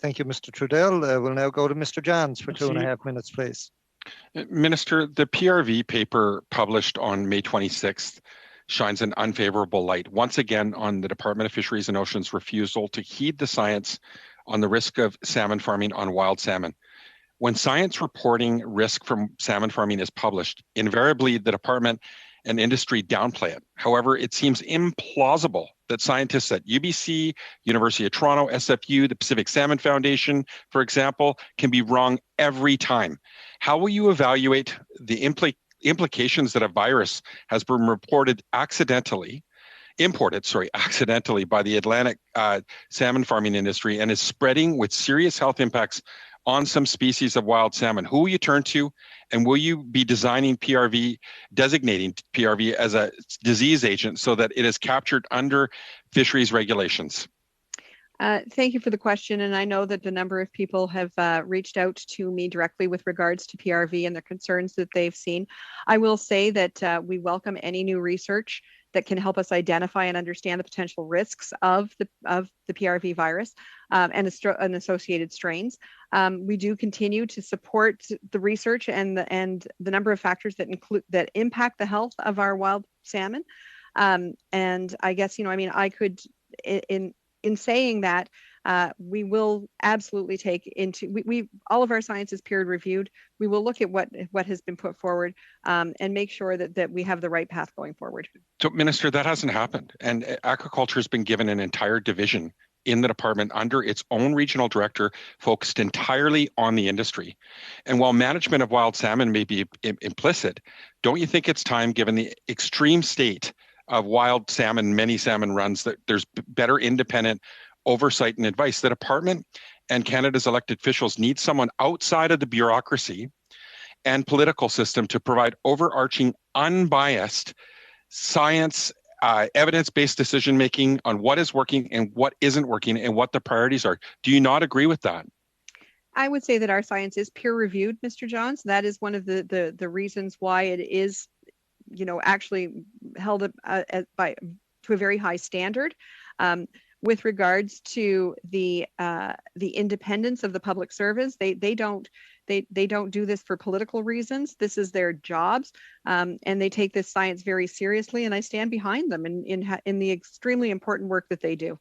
Thank you, Mr. Trudell. We'll now go to Mr. Johns for 2.5 minutes, please. Minister, the PRV paper published on May 26th shines an unfavorable light once again on the Department of Fisheries and Oceans' refusal to heed the science on the risk of salmon farming on wild salmon. When science reporting risk from salmon farming is published, invariably the department and industry downplay it. However, it seems implausible that scientists at UBC, University of Toronto, SFU, the Pacific Salmon Foundation, for example, can be wrong every time. How will you evaluate the implications that a virus has been accidentally by the Atlantic salmon farming industry and is spreading with serious health impacts on some species of wild salmon? Who will you turn to, and will you be designating PRV as a disease agent so that it is captured under fisheries regulations? Thank you for the question, and I know that a number of people have reached out to me directly with regards to PRV and the concerns that they've seen. I will say that we welcome any new research that can help us identify and understand the potential risks of the PRV virus and associated strains. We do continue to support the research and the number of factors that impact the health of our wild salmon. And I guess, I could, in saying that, we will absolutely take into, all of our science is peer reviewed. We will look at what has been put forward and make sure that we have the right path going forward. So, Minister, that hasn't happened. And aquaculture has been given an entire division in the department under its own regional director focused entirely on the industry. And while management of wild salmon may be implicit, don't you think it's time, given the extreme state of wild salmon, many salmon runs, that there's better independent oversight and advice? The department and Canada's elected officials need someone outside of the bureaucracy and political system to provide overarching, unbiased science, evidence-based decision-making on what is working and what isn't working and what the priorities are. Do you not agree with that? I would say that our science is peer-reviewed, Mr. Johns. That is one of the reasons why it is, actually held to a very high standard. With regards to the independence of the public service, they don't do this for political reasons. This is their jobs, and they take this science very seriously. And I stand behind them in the extremely important work that they do.